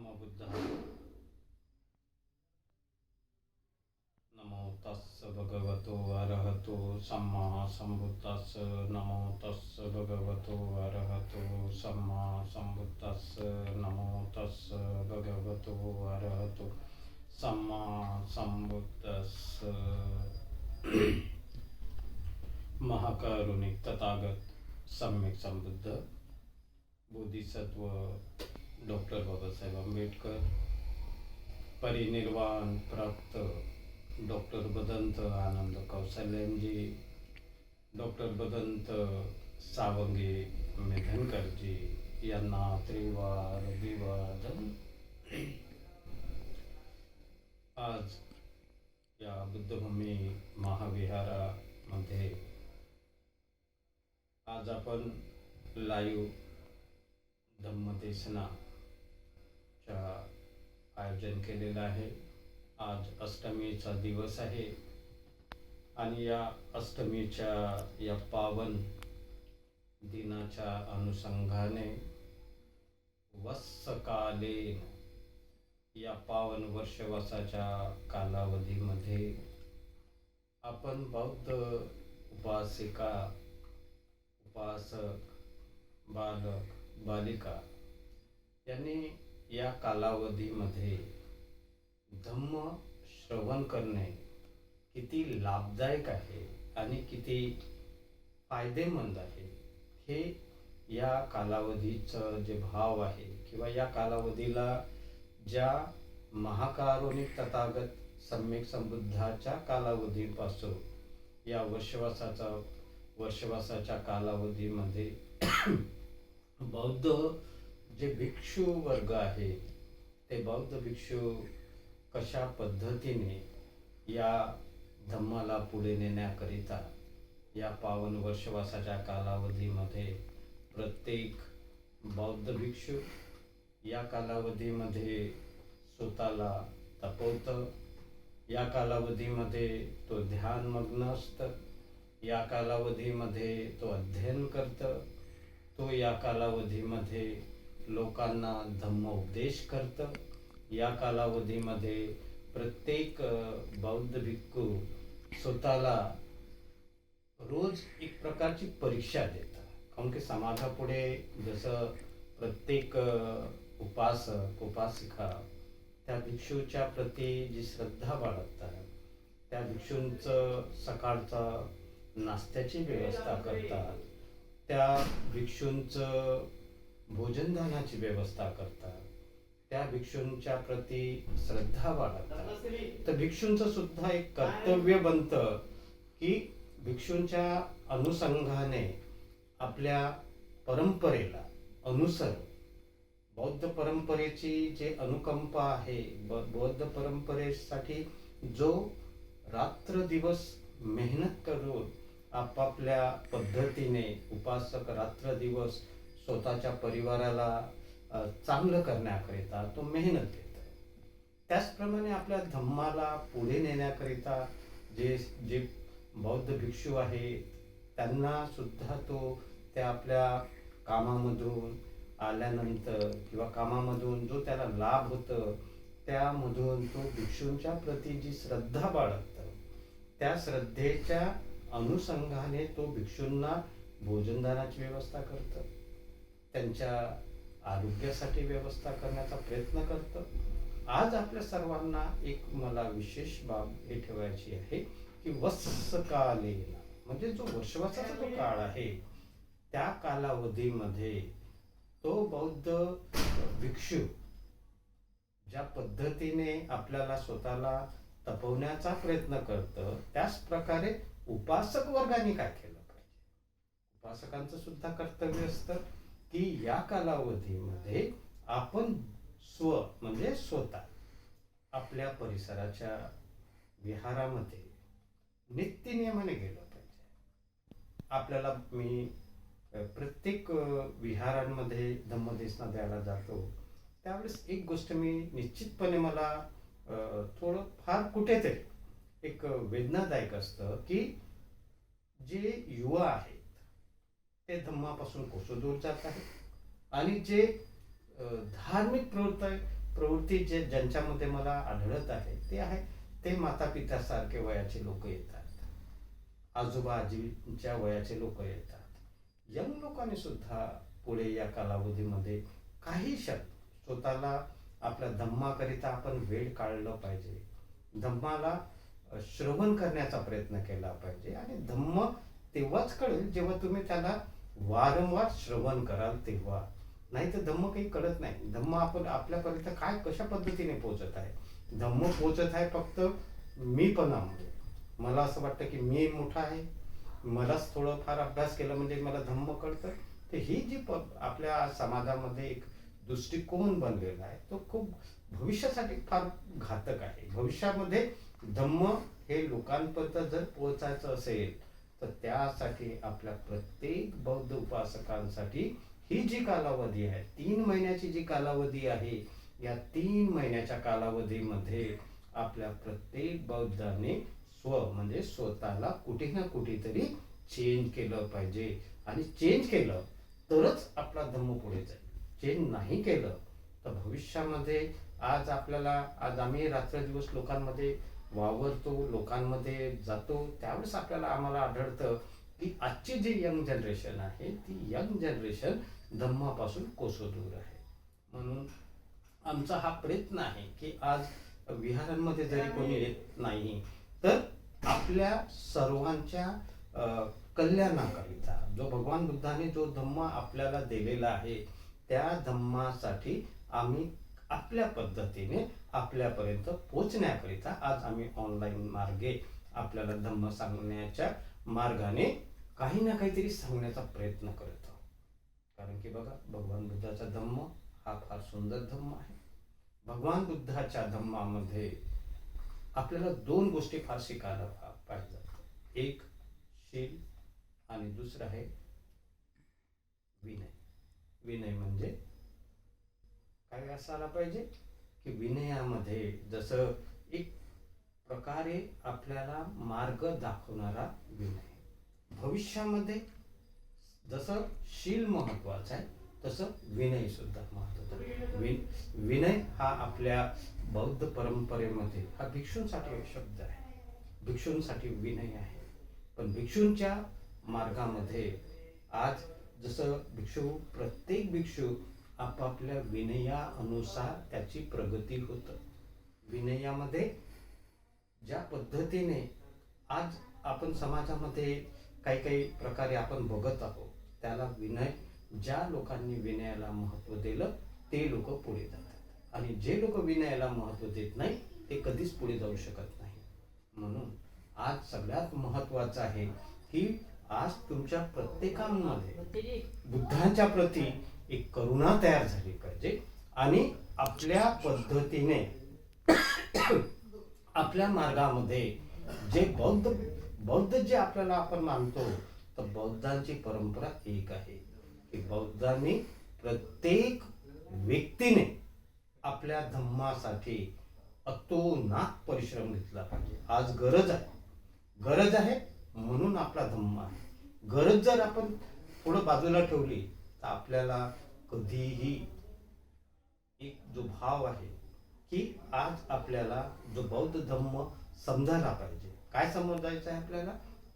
नमो बुद्धाय नमो तस्स भगवतो अरहतो सम्मा सम्बुद्धस्स नमो तस्स भगवतो अरहतो सम्मा सम्बुद्धस्स नमो तस्स भगवतो अरहतो सम्मा सम्बुद्धस्स। महाकारुणिक तथागत सम्यक संबुद्ध बोधिसत्व डॉक्टर बाबासाहेब आंबेडकर, परिनिर्वाण प्राप्त डॉक्टर बदंत आनंद कौशल्यांजी, डॉक्टर बदंत सावंगे मेधनकरजी यांना त्रिवार अभिवादन। आज या बुद्धभूमी महाविहारामध्ये आज आपण लाईव्ह धम्मदेशनाच्या आयोजन केलेलं आहे। आज अष्टमीचा दिवस आहे आणि या अष्टमीच्या या पावन दिनाच्या अनुषंगाने वत्सकालीन या पावन वर्षवासाच्या कालावधीमध्ये आपण बौद्ध उपासिका उपासक बालक बालिका यांनी या कालावधीमध्ये धम्म श्रवण करणे किती लाभदायक आहे आणि किती फायदेमंद आहे हे या कालावधीचं जे भाव आहे किंवा या कालावधीला ज्या महाकारुणिक तथागत सम्यक संबुद्धाच्या कालावधीपासून या वर्षवासाच्या कालावधीमध्ये बौद्ध जे भिक्षू वर्ग आहे ते बौद्ध भिक्षू कशा पद्धतीने या धम्माला पुढे नेण्याकरिता या पावन वर्षवासाच्या कालावधीमध्ये प्रत्येक बौद्ध भिक्षू या कालावधीमध्ये स्वतःला तपवतं, या कालावधीमध्ये तो ध्यानमग्न असतं, या कालावधीमध्ये तो अध्ययन करतं, तो या कालावधीमध्ये लोकांना धम्म उपदेश करतं, या कालावधीमध्ये प्रत्येक बौद्ध भिक्खू स्वतःला रोज एक प्रकारची परीक्षा देतात। कारण की समाजापुढे जसं प्रत्येक उपासक उपासिका त्या भिक्षूच्या प्रती जी श्रद्धा बाळगतात, त्या भिक्षूंचं सकाळचा नाश्त्याची व्यवस्था करतात, त्या भिक्षूंचं भोजनदानाची व्यवस्था करतात, त्या भिक्षूंच्या प्रती श्रद्धा बाळगतात, तर भिक्षूंचं सुद्धा एक कर्तव्य बनतं की भिक्षूंच्या अनुषंगाने आपल्या परंपरेला अनुसर बौद्ध परंपरेची जे अनुकंपा आहे, बौद्ध परंपरेसाठी जो रात्र दिवस मेहनत करून आपापल्या पद्धतीने उपासक रात्र दिवस स्वतःच्या परिवाराला चांगलं करण्याकरिता तो मेहनत घेतो, त्याचप्रमाणे आपल्या धम्माला पुढे नेण्याकरिता जे बौद्ध भिक्षू आहेत त्यांना सुद्धा तो त्या आपल्या कामामधून आल्यानंतर किंवा कामामधून जो त्याला लाभ होतं त्यामधून तो भिक्षूंच्या प्रती जी श्रद्धा बाळगतं, त्या श्रद्धेच्या अनुषंगाने तो भिक्षूंना भोजनदानाची व्यवस्था करतं, त्यांच्या आरोग्यासाठी व्यवस्था करण्याचा प्रयत्न करतं। आज आपल्या सर्वांना एक मला विशेष बाब हे ठेवायची आहे की वत्सकालीन म्हणजे जो वर्षवासाचा जो काळ आहे त्या कालावधीमध्ये तो बौद्ध भिक्षू ज्या पद्धतीने आपल्याला स्वतःला तपवण्याचा प्रयत्न करतं, त्याच प्रकारे उपासक वर्गाने काय केलं पाहिजे। उपासकांचं सुद्धा कर्तव्य असतं की या कालावधीमध्ये आपण म्हणजे स्वतः आपल्या परिसराच्या विहारामध्ये नित्यनियमाने गेलं पाहिजे। आपल्याला मी प्रत्येक विहारांमध्ये धम्मदेशना द्यायला जातो त्यावेळेस एक गोष्ट मी निश्चितपणे मला थोडं फार कुठेतरी एक वेदनादायक असतं की जे युवा आहेत ते धम्मापासून कोसो दूर जात आहेत आणि जे धार्मिक प्रवृत्ती जे ज्यांच्यामध्ये मला आढळत आहे ते आहे ते माता पित्यासारखे वयाचे लोक येतात, आजोबा आजीच्या वयाचे लोक येतात. यंग लोकांनी सुद्धा पुढे या कालावधीमध्ये काही स्वतःला आपल्या धम्माकरिता आपण वेळ काढलं पाहिजे. धम्माला श्रवण करण्याचा प्रयत्न केला पाहिजे. आणि धम्म तेव्हाच कळेल जेव्हा तुम्ही त्याला वारंवार श्रवण कराल तेव्हा. नाही तर धम्म काही कळत नाही. धम्म आपण आपल्यापर्यंत काय कशा पद्धतीने पोहोचत आहे. धम्म पोहोचत आहे फक्त मीपणामुळे. मला असं वाटतं की मी मोठा आहे, मलाच थोडं फार अभ्यास केला म्हणजे मला धम्म कळतं. तर ही जी आपल्या समाजामध्ये एक दृष्टिकोन बनलेला आहे तो खूप भविष्यासाठी फार घातक आहे. भविष्यामध्ये धम्म हे लोकांपर्यंत जर पोहोचायचं असेल तर त्यासाठी आपल्या प्रत्येक बौद्ध उपासकांसाठी ही जी कालावधी आहे, 3 महिन्याची जी कालावधी आहे, या 3 महिन्याच्या कालावधीमध्ये आपल्या प्रत्येक बौद्धाने म्हणजे स्वतःला कुठे ना कुठेतरी चेंज केलं पाहिजे. आणि चेंज केलं तरच आपला धम्म पुढे जाईल. चेंज नाही केलं तर भविष्यामध्ये आज आम्ही रात्रदिवस लोकांमध्ये वावरतो, लोकांमध्ये जातो, त्यावेळेस आम्हाला आढळतं की आजची जी यंग जनरेशन आहे ती यंग जनरेशन धम्मापासून कोसो दूर आहे. म्हणून आमचा हा प्रयत्न आहे की आज विहारांमध्ये जरी कोणी येत नाही तर आपल्या सर्वांच्या कल्याणाकरिता जो भगवान बुद्धाने जो धम्म आपल्याला दिलेला आहे त्या धम्मासाठी आम्ही आपल्या पद्धतीने आपल्यापर्यंत पोचण्याकरिता आज आम्ही ऑनलाईन मार्गे आपल्याला धम्म सांगण्याच्या मार्गाने काही ना काहीतरी सांगण्याचा प्रयत्न करत आहोत. कारण की बघा, भगवान बुद्धाचा धम्म हा फार सुंदर धम्म आहे. भगवान बुद्धाच्या धम्मामध्ये आपल्याला 2 गोष्टी फार शिकायला पाहिजेत. एक शील आणि दुसरं आहे विनय. विनय म्हणजे काय असायला पाहिजे की विनयामध्ये जसं एक प्रकारे आपल्याला मार्ग दाखवणारा विनय. भविष्यामध्ये जसं शील महत्वाचं आहे तसं विनय सुद्धा महत्वाचं आहे. विनय हा आपल्या बौद्ध परंपरेमध्ये हा भिक्षूंसाठी एक शब्द आहे. भिक्षूंसाठी विनय आहे. पण भिक्षूंच्या मार्गामध्ये आज जसं प्रत्येक भिक्षू आपापल्या विनयानुसार त्याची प्रगती होतं. विनयामध्ये ज्या पद्धतीने आज आपण समाजामध्ये काही प्रकारे आपण बघत आहोत त्याला विनय, ज्या लोकांनी विनयाला महत्त्व दिलं ते लोक पुढे जातात आणि जे लोक विनयाला महत्त्व देत नाही ते कधीच पुढे जाऊ शकत नाही. म्हणून आज सगळ्यात महत्त्वाचं आहे की आज तुमच्या प्रत्येकामध्ये बुद्धाच्या प्रती एक करुणा तयार झाली पाहिजे आणि आपल्या पद्धतीने आपल्या मार्गामध्ये जे बौद्ध जे आपल्याला आपण मानतो तर बौद्धांची परंपरा एक आहे की बौद्धांनी प्रत्येक व्यक्तीने आपल्या धम्मासाठी अतोनात परिश्रम घेतला पाहिजे. आज गरज आहे म्हणून आपला धम्म आहे. गरज जर आपण थोडं बाजूला ठेवली तर आपल्याला कधीही एक जो भाव आहे की आज आपल्याला जो बौद्ध धम्म समजायला पाहिजे. काय समजायचं आहे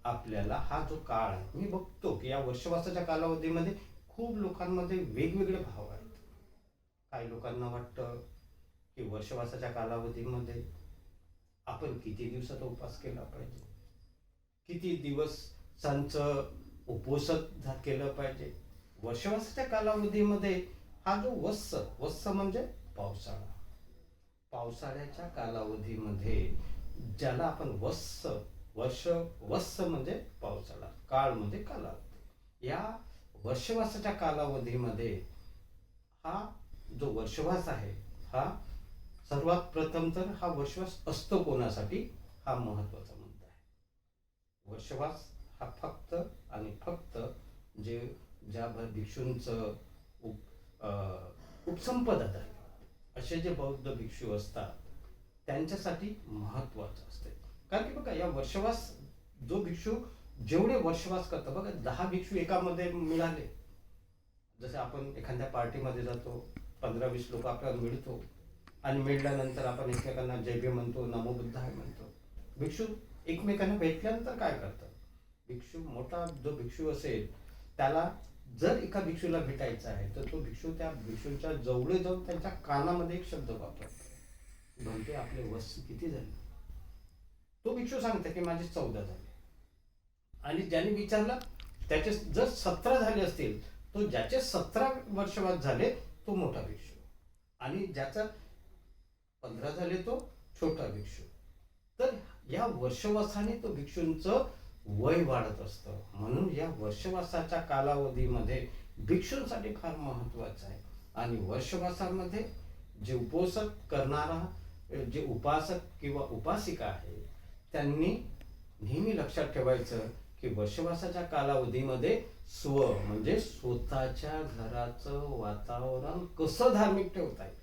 आपल्याला हा जो काळ आहे, मी बघतो की या वर्षवासाच्या कालावधीमध्ये खूप लोकांमध्ये वेगवेगळे भाव आहेत. काही लोकांना वाटतं की वर्षवासाच्या कालावधीमध्ये आपण किती दिवसाचा उपवास केला पाहिजे, किती दिवसांचं उपवास केलं पाहिजे. वर्षवासाच्या कालावधीमध्ये हा जो वत्स म्हणजे पावसाळ्याच्या कालावधीमध्ये ज्याला आपण वत्स म्हणजे पावसाळा, काळ म्हणजे कालावधी. या वर्षवासाच्या कालावधीमध्ये हा जो वर्षवास आहे हा सर्वात प्रथम तर हा वर्षवास असतो कोणासाठी हा महत्वाचा मुद्दा आहे. वर्षवास हा फक्त आणि फक्त ज्या भिक्षूंचं उपसंपदा आहे असे जे बौद्ध भिक्षू असतात त्यांच्यासाठी महत्वाचं असते. कारण की बघा, या वर्षवास जो भिक्षू जेवढे वर्षवास करतो, बघा 10 भिक्षू एकामध्ये मिळाले, जसे आपण एखाद्या पार्टीमध्ये जातो 15-20 लोक आपल्याला मिळतो आणि मिळाल्यानंतर आपण एकमेकांना जय भीम म्हणतो, नमो बुद्धाय म्हणतो. भिक्षू एकमेकांना भेटल्यानंतर काय करतात? भिक्षू, मोठा जो भिक्षू असेल त्याला जर एका भिक्षूला भेटायचं आहे तर तो भिक्षू त्या भिक्षूंच्या जवळ जाऊन त्यांच्या कानामध्ये एक शब्द वापरतो, म्हणते आपले वर्ष किती झाले? तो भिक्षू सांगते की माझे 14 झाले. आणि ज्याने विचारलं त्याचे जर 17 झाले असतील, तो ज्याचे 17 वर्षवास झाले तो मोठा भिक्षू, आणि ज्याचा 15 झाले तो छोटा भिक्षू. तर या वर्षवासाने तो भिक्षूंचं वय वाढत असतं. म्हणून या वर्षवासाच्या कालावधीमध्ये भिक्षूंसाठी फार महत्वाचं आहे. आणि वर्षवासामध्ये जे उपोषण करणारा, जे उपासक किंवा उपासिका आहे, त्यांनी नेहमी लक्षात ठेवायचं की वर्षवासाच्या कालावधीमध्ये म्हणजे स्वतःच्या घराचं वातावरण कसं धार्मिक ठेवता येईल.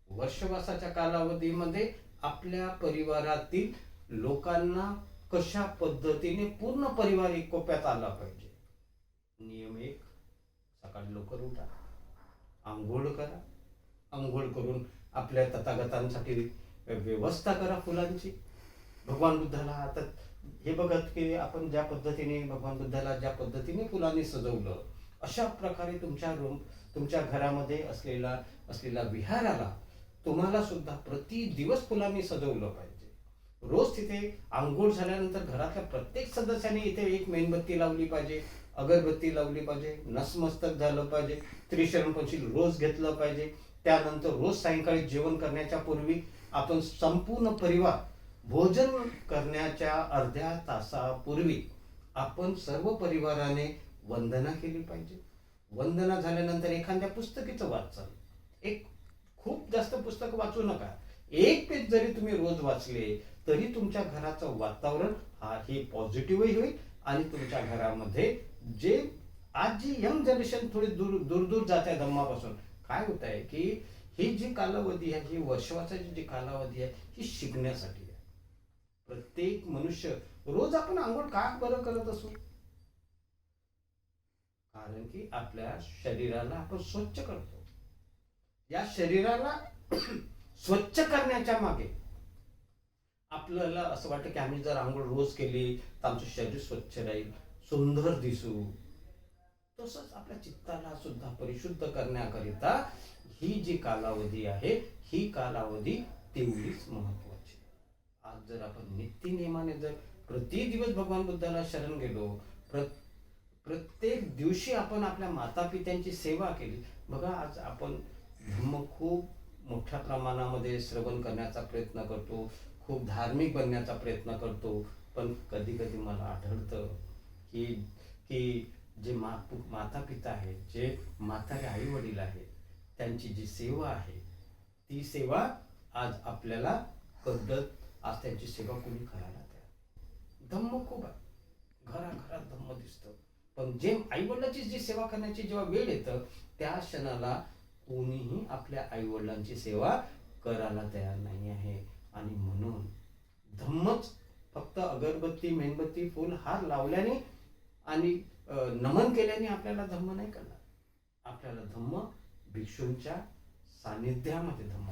वर्षवासाच्या कालावधीमध्ये आपल्या परिवारातील लोकांना कशा पद्धतीने पूर्ण परिवार एकोप्यात आला पाहिजे. नियम 1, सकाळी लवकर उठा, आंघोळ करा, आंघोळ करून आपल्या तथागतांसाठी व्यवस्था करा फुलांची. भगवान बुद्धाला आता हे बघत की आपण ज्या पद्धतीने भगवान बुद्धाला ज्या पद्धतीने फुलांनी सजवलं, अशा प्रकारे तुमच्या घरामध्ये असलेला विहाराला तुम्हाला सुद्धा प्रति दिवस फुलांनी सजवलं पाहिजे. रोज तिथे आंघोळ झाल्यानंतर घरातल्या प्रत्येक सदस्याने इथे एक मेणबत्ती लावली पाहिजे, अगरबत्ती लावली पाहिजे, नसमस्तक झालं पाहिजे, त्रिशरण पंचील रोज घेतलं पाहिजे. त्यानंतर रोज सायंकाळी जेवण करण्याच्या पूर्वी आपण संपूर्ण परिवार भोजन करण्याच्या अर्ध्या तासापूर्वी आपण सर्व परिवाराने वंदना केली पाहिजे. वंदना झाल्यानंतर एखाद्या पुस्तकाचं वाचन, एक खूप जास्त पुस्तक वाचू नका, 1 पेज जरी तुम्ही रोज वाचले तरी तुमच्या घराचं वातावरण हे पॉझिटिव्हही होईल. आणि तुमच्या घरामध्ये जे आज जी यंग जनरेशन थोडी दूर जात आहे धम्मापासून, काय होत आहे की ही जी कालावधी आहे, ही वर्षवासाची जी कालावधी आहे, ही शिकण्यासाठी आहे. प्रत्येक मनुष्य रोज आपण आंघोळ का बरं करत असू? कारण की आपल्या शरीराला आपण स्वच्छ करतो. या शरीराला स्वच्छ करण्याच्या मागे आपल्याला असं वाटतं की आम्ही जर आंघोळ रोज केली तर आमचं शरीर स्वच्छ राहील, सुंदर दिसू. तसंच आपल्या चित्ताला सुद्धा परिशुद्ध करण्याकरिता ही जी कालावधी आहे, ही कालावधी तेवढीच महत्वाची. आज जर आपण नित्य नियमाने जर प्रति दिवस भगवान बुद्धाला शरण गेलो, प्रत्येक दिवशी आपण आपल्या माता पित्यांची सेवा केली. बघा, आज आपण धम्म खूप मोठ्या प्रमाणामध्ये श्रवण करण्याचा प्रयत्न करतो, खूप धार्मिक बनण्याचा प्रयत्न करतो, पण कधी कधी मला आढळतं की जे माता पिता आहेत, जे म्हातारे आई वडील आहेत, त्यांची जी सेवा आहे ती सेवा आज आपल्याला पद्धत, आज त्यांची सेवा कोणी करायला तयार. धम्म खूप आहे, घराघरात धम्म दिसतं, पण जे आई वडिलांची जी सेवा करण्याची जेव्हा वेळ येतं त्या क्षणाला कोणीही आपल्या आई वडिलांची सेवा करायला तयार नाही आहे. आणि म्हणून धम्मच फक्त अगरबत्ती, मेणबत्ती, फूल, हार लावल्याने आणि नमन केल्याने आपल्याला धम्म नाही करणार. आपल्याला धम्म भिक्षूंच्या सानिध्यामध्ये धम्म,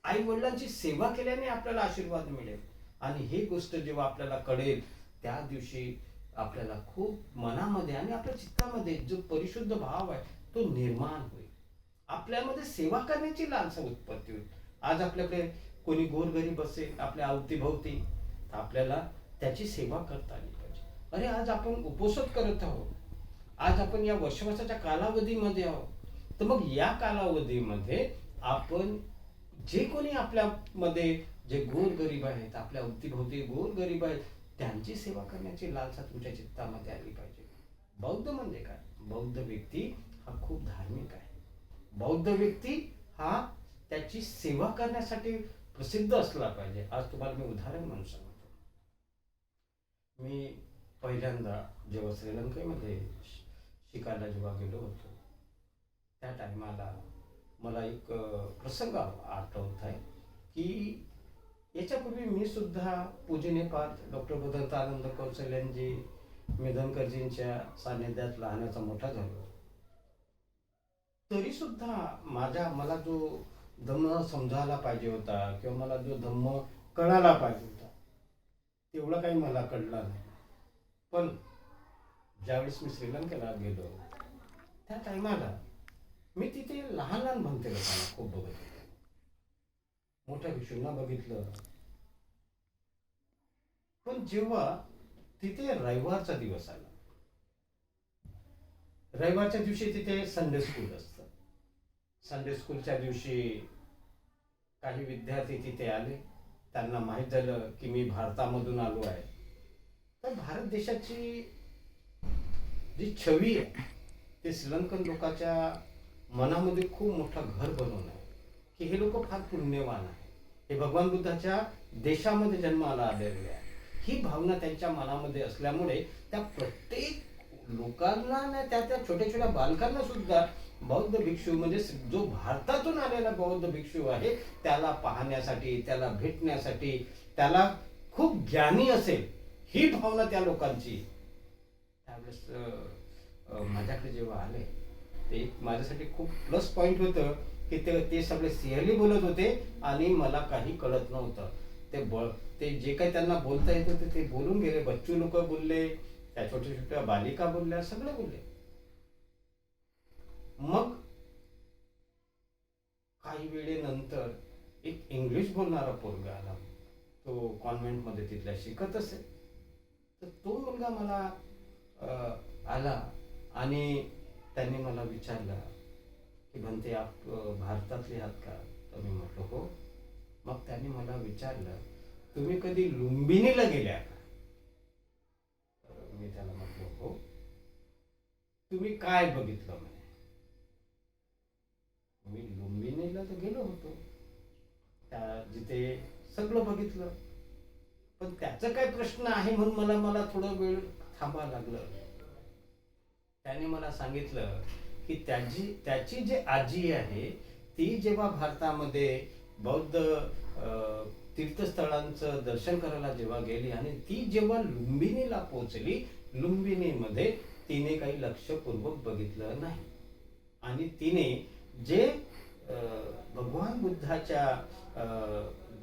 आई वडिलांची सेवा केल्याने आपल्याला आशीर्वाद मिळेल. आणि ही गोष्ट जेव्हा आपल्याला कळेल त्या दिवशी आपल्याला खूप मनामध्ये आणि आपल्या चित्तामध्ये जो परिशुद्ध भाव आहे तो निर्माण होईल. आपल्यामध्ये सेवा करण्याची लालसा उत्पत्ती होईल. आज आपल्याकडे कोणी गोरगरीब असेल आपल्या अवतीभोवती, तर आपल्याला त्याची सेवा करता आली पाहिजे. अरे, आज आपण उपोषण करत आहोत, आज आपण या वर्षवासाच्या कालावधीमध्ये आहोत, तर मग या कालावधीमध्ये आपण जे कोणी आपल्यामध्ये जे गोरगरीब आहेत, आपल्या अवतीभोवती गोरगरीब आहेत, त्यांची सेवा करण्याची लालसा तुमच्या चित्तामध्ये आली पाहिजे. बौद्ध म्हणजे काय? बौद्ध व्यक्ती हा खूप धार्मिक आहे. बौद्ध व्यक्ती हा त्याची सेवा करण्यासाठी प्रसिद्ध असला पाहिजे. आज तुम्हाला मी उदाहरण म्हणून सांगतो. मी पहिल्यांदा जेव्हा श्रीलंकेमध्ये शिकायला जेव्हा गेलो होतो, त्या टायमाला मला एक प्रसंग आठवत आहे की याच्यापूर्वी मी सुद्धा पूजनीय पाठ डॉक्टर उदंतानंद कौशल्यांजी मेदनकरजींच्या सानिध्यात लहानाचा मोठा झालो. तरी सुद्धा मला जो धम्म समजायला पाहिजे होता किंवा मला जो धम्म कळायला पाहिजे होता तेवढं काही मला कळलं नाही. पण ज्यावेळेस मी श्रीलंकेला गेलो त्या टायमाला मी तिथे लहान लहान भंते लोकांना खूप बघितलं, मोठ्या भिक्षूंना बघितलं. पण जेव्हा तिथे रविवारचा दिवस आला, रविवारच्या दिवशी तिथे संडे स्कूल असतं. संडे स्कूलच्या दिवशी काही विद्यार्थी तिथे आले. त्यांना माहीत झालं की मी भारतामधून आलो आहे. तर भारत देशाची जी छवी आहे ते श्रीलंकन लोकांच्या मनामध्ये खूप मोठं घर बनवून आहे की हे लोक फार पुण्यवान आहे, हे भगवान बुद्धाच्या देशामध्ये जन्माला आलेले आहे. ही भावना त्यांच्या मनामध्ये असल्यामुळे त्या प्रत्येक लोकांना ना त्या त्या छोट्या छोट्या बालकांना सुद्धा बौद्ध भिक्षू म्हणजे जो भारतातून आलेला बौद्ध भिक्षू आहे त्याला पाहण्यासाठी, त्याला भेटण्यासाठी, त्याला खूप ज्ञानी असेल ही भावना त्या लोकांची. त्यावेळेस माझ्याकडे जेव्हा आले ते माझ्यासाठी खूप प्लस पॉईंट होतं की ते सगळे सिंहली बोलत होते आणि मला काही कळत नव्हतं. ते जे काही त्यांना बोलता येत होते ते बोलून गेले. बच्चू लोक बोलले, त्या छोट्या छोट्या बालिका बोलल्या, सगळे बोलले. मग काही वेळेनंतर एक इंग्लिश बोलणारा पोरगा आला. तो कॉन्व्हेंटमध्ये तिथल्या शिकत असेल. तर तो मुलगा मला आला आणि त्यांनी मला विचारलं की भंते आप भारतातले आहात का? तर मी म्हटलं हो. मग त्यांनी मला विचारलं तुम्ही कधी लुंबिनीला गेल्या का? तर मी त्याला म्हटलं हो. तुम्ही काय बघितलं म्हणे? मी लुंबिनीला तर गेलो होतो, त्या जिथे सगळं बघितलं. पण त्याचा काय प्रश्न आहे म्हणून मला थोडा वेळ थांबावं लागलं. त्याने मला सांगितलं की त्याची जी आजी आहे ती जेव्हा भारतामध्ये बौद्ध तीर्थस्थळांचं दर्शन करायला जेव्हा गेली आणि ती जेव्हा लुंबिनीला पोहोचली, लुंबिनीमध्ये तिने काही लक्षपूर्वक बघितलं नाही आणि तिने जे भगवान बुद्धाच्या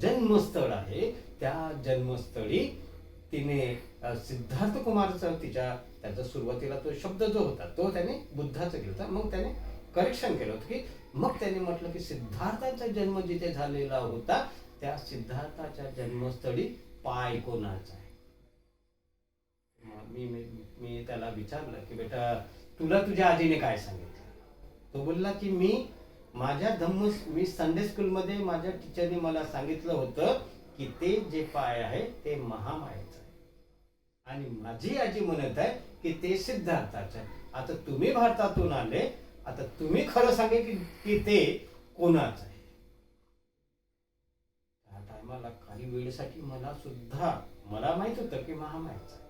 जन्मस्थळ आहे त्या जन्मस्थळी तिने सिद्धार्थ कुमारचा त्याचा सुरुवातीला तो शब्द जो होता तो त्याने बुद्धाचा घेतला. मग त्याने करेक्शन केलं होतं की मग त्याने म्हटलं की सिद्धार्थाचा जन्म जिथे झालेला होता त्या सिद्धार्थाच्या जन्मस्थळी पाय कोणाचा आहे? मी त्याला विचारलं की बेटा तुला तुझ्या आजीने काय सांगितलं? तो बोलला की मी संडे स्कूलमध्ये माझ्या टीचरने मला सांगितलं होतं की ते जे पाय आहे ते महामायेचं आहे आणि माझी आजी म्हणत आहे की ते सिद्धार्थाचं आहे. आता तुम्ही भारतातून आले, आता तुम्ही खरं सांगे की ते कोणाचं आहे? त्या टायमाला काही वेळेसाठी मला माहित होतं की महामायेचं आहे.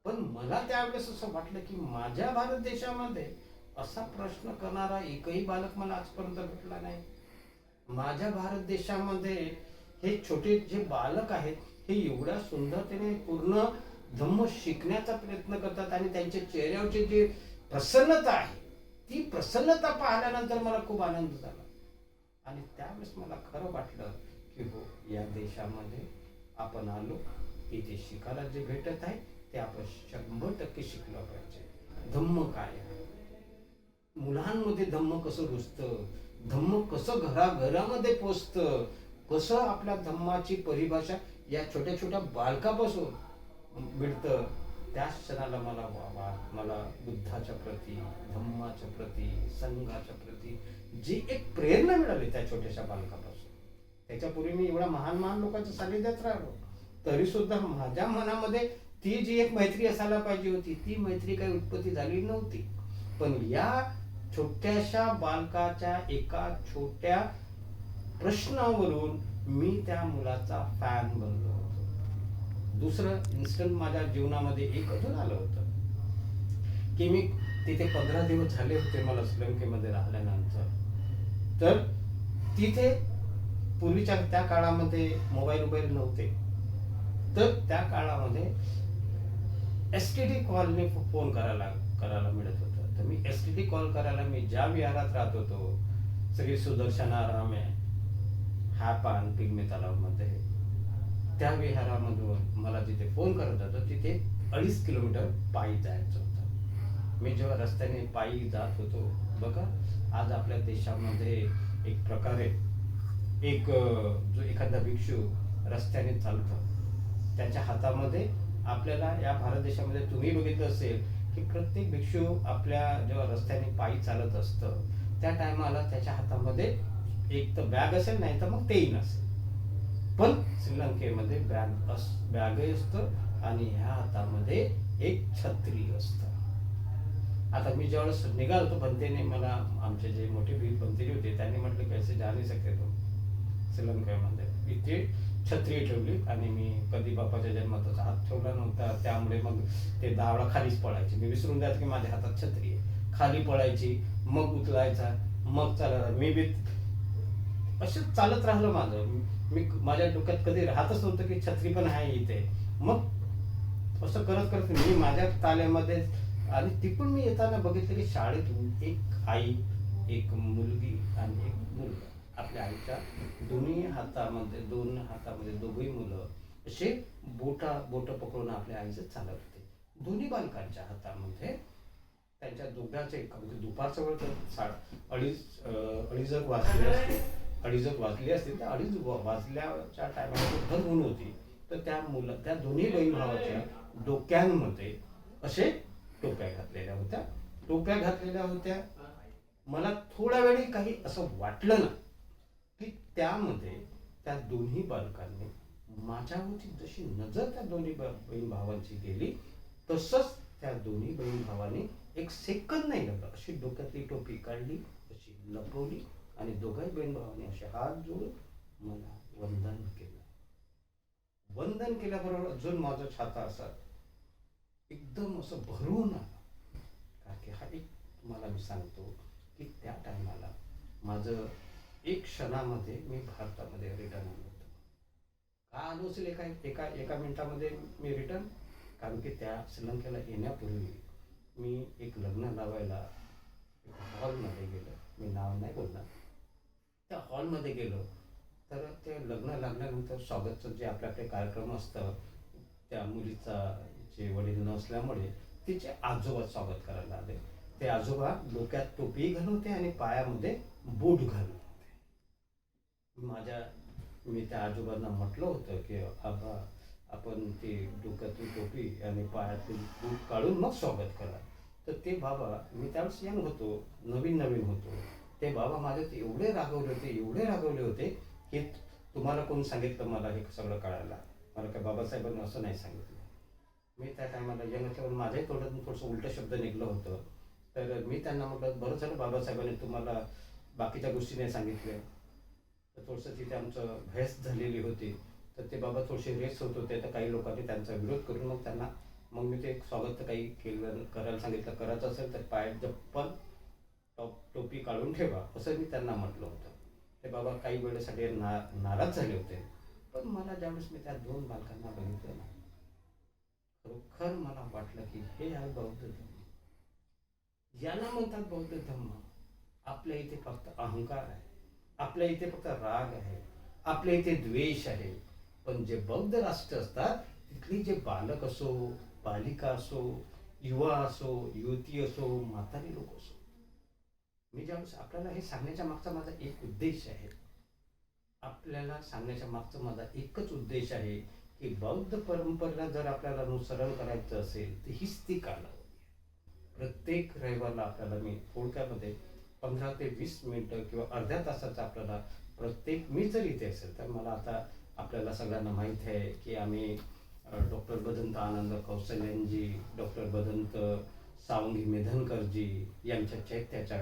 पण मला त्यावेळेस असं वाटलं की माझ्या भारत देशामध्ये असा प्रश्न करणारा एकही बालक मला आजपर्यंत भेटला नाही. माझ्या भारत देशामध्ये हे छोटे जे बालक आहेत हे एवढ्या सुंदरतेने पूर्ण धम्म शिकण्याचा प्रयत्न करतात आणि त्यांच्या चेहऱ्यावरची जी प्रसन्नता आहे ती प्रसन्नता पाहिल्यानंतर मला खूप आनंद झाला आणि त्यावेळेस मला खरं वाटलं की हो, या देशामध्ये आपण आलो, इथे शिकायला जे भेटत आहे ते आपण 100% शिकलं पाहिजे. धम्म काय आहे, मुलांमध्ये धम्म कसं रुजतं, धम्म कसं घराघरामध्ये पोचतं, कसं आपल्या धम्माची परिभाषा या छोट्या छोट्या बालकापासून मिळतं. त्या क्षणाला मला बुद्धाच्या प्रती, धम्माच्या प्रती, संघाच्या प्रती जी एक प्रेरणा मिळाली त्या छोट्याशा बालकापासून. त्याच्यापूर्वी मी एवढ्या महान महान लोकांच्या सानिध्यात राहिलो तरी सुद्धा माझ्या मनामध्ये ती जी एक मैत्री असायला पाहिजे होती ती मैत्री काही उत्पत्ती झाली नव्हती. पण या छोट्याशा बालकाच्या एका छोट्या प्रश्नावरून मी त्या मुलाचा फॅन बनलो होतो. दुसरं इन्स्टंट माझ्या जीवनामध्ये एक अजून आलं होतं की मी तिथे 15 दिवस झाले होते मला श्रीलंकेमध्ये राहिल्यानंतर. तर तिथे पूर्वीच्या त्या काळामध्ये मोबाईल नव्हते. तर त्या काळामध्ये STD कॉलने फोन करायला मिळत होतं. तर मी STD कॉल करायला मी ज्या विहारात राहत होतो श्री सुदर्शनाराम आहे, हा पान पिगमी तलावमध्ये आहे. त्या विहारामधून मला जिथे फोन करत होतो तिथे 2.5 किलोमीटर पायी जायचं होतं. मी जेव्हा रस्त्याने पायी जात होतो, बघा आज आपल्या देशामध्ये एक प्रकारे जो एखादा भिक्षू रस्त्याने चालतो, त्याच्या हातामध्ये आपल्याला या भारत देशामध्ये तुम्ही बघितलं असेल की प्रत्येक भिक्षू आपल्या जेव्हा रस्त्याने पायी चालत असतं त्या टायमाला त्याच्या हातामध्ये एक तर बॅग असेल, नाही तर मग तेही नसेल. पण श्रीलंकेमध्ये बॅगही असतं आणि ह्या हातामध्ये एक छत्री असतं. आता मी ज्यावेळेस निघालो तो बनतेने मला, आमचे जे मोठे बनतेरी होते त्यांनी म्हटलं कैसे जा नाही सकते तो श्रीलंकेमध्ये. इथे छत्री ठेवली आणि मी कधी बापाच्या जन्माचा हात ठेवला नव्हता, त्यामुळे मग ते दावळा खालीच पडायची. मी विसरून जायचं की माझ्या हातात छत्री आहे, खाली पडायची, मग उचलायचा, मग चालायला. मी बी असं चालत राहिलं माझं. मी माझ्या डोक्यात कधी राहतच नव्हतं की छत्री पण आहे इथे. मग असं करत करत मी माझ्या ताल्यामध्ये, आणि तिकडून मी येताना बघितलं की शाळेतून एक आई, एक मुलगी आणि एक मुलगा, आपल्या आईच्या दोन हातामध्ये दोघही मुलं असे बोट पकडून आपल्या आईचं चालत होते. दोन्ही बालकांच्या हातामध्ये त्यांच्या दोघांचे म्हणजे दुपारचं वेळ तर अडीच वाजले असते, वाजले असतील तर 2:30 वाजल्याच्या टायमाला भर ऊन होती. तर त्या दोन्ही बहीण भावाच्या डोक्यांमध्ये असे टोप्या घातलेल्या होत्या. मला थोड्या वेळी काही असं वाटलं ना की त्यामध्ये त्या दोन्ही बालकांनी माझ्यावरची जशी नजर त्या दोन्ही बहीण भावांची गेली, तसंच त्या दोन्ही बहीण भावांनी एक सेकंद नाही लागला, अशी डोक्यातली टोपी काढली, अशी लपवली आणि दोघाही बहीण भावांनी असे हात जोडून मला वंदन केलं. वंदन केल्याबरोबर अजून माझं छाता असा एकदम असं भरून आलं. कारण की हा एक तुम्हाला मी सांगतो की त्या टायमाला माझं एक क्षणामध्ये मी भारतामध्ये रिटर्न आलो होतो. का आलो असेल एका मिनिटामध्ये मी रिटर्न? कारण की त्या श्रीलंकेला येण्यापूर्वी मी एक लग्न लावायला हॉलमध्ये गेलो. मी नाव नाही बोलणार. त्या हॉलमध्ये गेलो तर ते लग्न लागल्यानंतर स्वागतचं जे आपल्याकडे कार्यक्रम असतं, त्या मुलीचा जे वडील नसल्यामुळे तिचे आजोबा स्वागत करायला आले. ते आजोबा डोक्यात टोपी घालून होते आणि पायामध्ये बूट घालून होते. मी त्या आजोबांना म्हटलं होतं की आबा, आपण ते डोक्यातली टोपी आणि पायातली बूट काढून मग स्वागत करा. तर ते बाबा, मी त्यावेळेस यंग होतो, नवीन होतो, ते बाबा माझे एवढे रागवले होते की तुम्हाला कोण सांगितलं मला हे सगळं कळायला? मला काय बाबासाहेबांनी असं नाही सांगितलं. मी त्या टायमाला यंग असल्यावर माझ्याही तोंडातून थोडंसं उलटं शब्द निघलं होतं. तर मी त्यांना म्हटलं, बरं झालं बाबासाहेबांनी तुम्हाला बाकीच्या गोष्टी नाही सांगितल्या. तर थोडंसं तिथे आमचं बहस झालेली होती. तर ते बाबा थोडेसे रेस होत होते. तर काही लोकांनी त्यांचा विरोध करून मग मी ते स्वागत तर काही करायला सांगितलं. करायचं असेल तर पायात चप्पल, टोपी काढून ठेवा, असं मी त्यांना म्हटलं होतं. ते बाबा काही वेळेसाठी नाराज झाले होते. पण मला ज्यावेळेस मी त्या दोन बालकांना बघितलं ना, खरोखर मला वाटलं की हे आहे बौद्ध धर्म. याला म्हणतात बौद्ध धर्म. आपल्या इथे फक्त अहंकार आहे, आपल्या इथे फक्त राग आहे, आपल्या इथे द्वेष आहे. पण जे बौद्ध राष्ट्र असतात तिथली जे बालक असो, बालिका असो, युवा असो, युवती असो, म्हातारी लोक असो, मी ज्यावेळेस आपल्याला हे सांगण्याच्या मागचा माझा एक उद्देश आहे. आपल्याला सांगण्याच्या मागचा माझा एकच उद्देश आहे की बौद्ध परंपरेला जर आपल्याला अनुसरण करायचं असेल तर हीच ती कालावधी. प्रत्येक रविवारला आपल्याला मी थोडक्यामध्ये 15 ते 20 मिनिटं किंवा अर्ध्या तासाचा आपल्याला मी जर इथे असेल तर मला आता आपल्याला सगळ्यांना माहीत आहे की आम्ही डॉक्टर भदंत आनंद कौशल्यांजी, डॉक्टर भदंत सावंगी मेधनकरजी यांच्या चैत्याच्या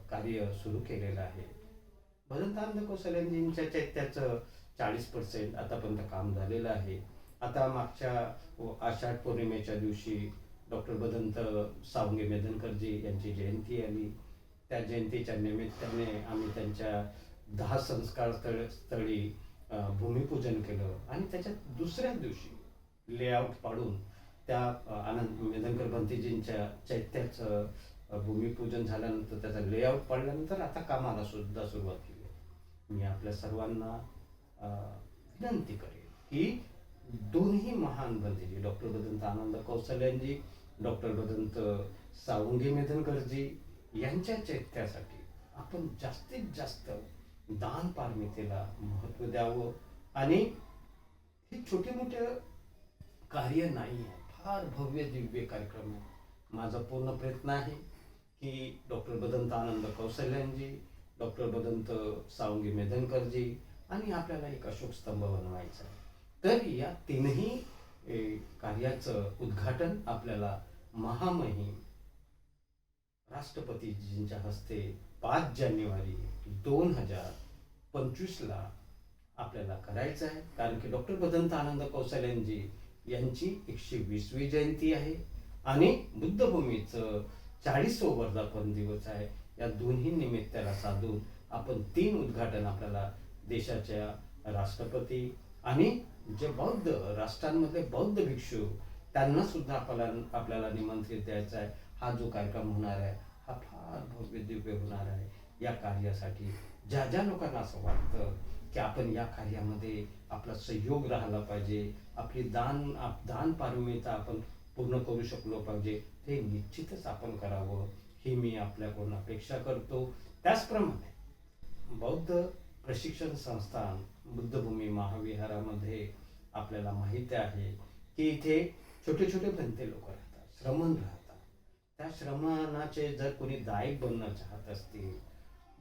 कार्य सुरू केलेलं आहे. भदंत आनंद कौशल्यांजींच्या चैत्याचं 40% आतापर्यंत काम झालेलं आहे. आता मागच्या आषाढ पौर्णिमेच्या दिवशी डॉक्टर भदंत सावंगी मेधनकरजी यांची जयंती आली. त्या जयंतीच्या निमित्ताने आम्ही त्यांच्या 10 संस्कार स्थळी भूमिपूजन केलं आणि त्याच्या दुसऱ्या दिवशी लेआउट पाडून त्या आनंद मेधनकर भंतेजींच्या चैत्याचं भूमिपूजन झाल्यानंतर त्याचा लेआउट पाडल्यानंतर आता कामाला सुद्धा सुरुवात केली आहे. मी आपल्या सर्वांना विनंती करेन की दोन्ही महान भंतेजी डॉक्टर बदंत आनंद कौशल्यांजी, डॉक्टर बदंत सावंगी मेधनकरजी यांच्या चैत्यासाठी आपण जास्तीत जास्त दान पारमितेला महत्त्व द्यावं. आणि हे छोटे मोठे कार्य नाही आहे, फार भव्य दिव्य कार्यक्रम आहे. माझा पूर्ण प्रयत्न आहे की डॉक्टर बदंत आनंद कौशल्यांजी, डॉक्टर बदंत सावंगी मेधनकरजी आणि आपल्याला एक अशोक स्तंभ बनवायचा आहे. तर या तीनही कार्याचं उद्घाटन आपल्याला महामहिम राष्ट्रपतीजींच्या हस्ते 5 जानेवारी 2025ला आपल्याला करायचं आहे. कारण की डॉक्टर बदंत आनंद कौशल्यांजी यांची 120वी जयंती आहे आणि बुद्धभूमीचं 40वं वर्धापन दिवस आहे. या दोन्ही निमित्ताला साधून आपण 3 उद्घाटन आपल्याला देशाच्या राष्ट्रपती आणि जे बौद्ध राष्ट्रांमधले बौद्ध भिक्षू त्यांना सुद्धा आपल्याला निमंत्रित द्यायचं आहे. हा जो कार्यक्रम होणार आहे हा फार भव्य दिव्य होणार आहे. या कार्यासाठी ज्या ज्या लोकांना असं वाटतं की आपण या कार्यामध्ये आपला सहयोग राहिला पाहिजे, आपली दान पारमिता आपण पूर्ण करू शकलो पाहिजे, ते निश्चितच आपण करावं ही मी आपल्याकडून अपेक्षा करतो. त्याचप्रमाणे बौद्ध प्रशिक्षण संस्थान बुद्धभूमी महाविहारामध्ये आपल्याला माहिती आहे की इथे छोटे छोटे भंते लोक राहतात, श्रमण राहतात. त्या श्रमणाचे जर कोणी दायक बनणं चाहत असतील,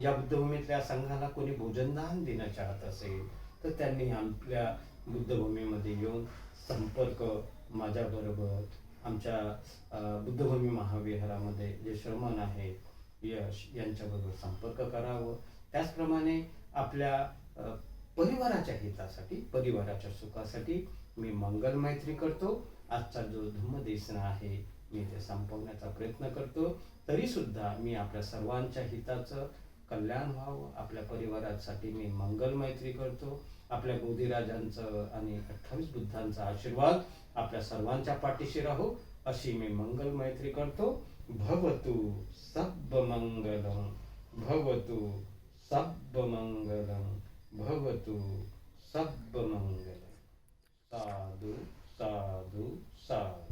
या बुद्धभूमीतल्या संघाला कोणी भोजनदान देणं चाहत असेल, तर त्यांनी आपल्या बुद्धभूमीमध्ये येऊन संपर्क माझ्याबरोबर आमच्या बुद्धभूमी महाविहारामध्ये जे श्रमण आहे यश यांच्याबरोबर संपर्क करावं. त्याचप्रमाणे आपल्या परिवाराच्या हितासाठी, परिवाराच्या सुखासाठी मी मंगल मैत्री करतो. आजचा जो धम्मदेसना आहे मी ते संपवण्याचा प्रयत्न करतो. तरीसुद्धा मी आपल्या सर्वांच्या हिताचं कल्याण व्हावं, आपल्या परिवारासाठी मी मंगल मैत्री करतो. आपल्या बोधिराजांचं आणि 28 बुद्धांचा आशीर्वाद आपल्या सर्वांच्या पाठीशी राहो अशी मी मंगल मैत्री करतो. भवतु सब मंगलम, भवतु सब मंगलम, भवतु सब मंगलम. साधु साधु साधु.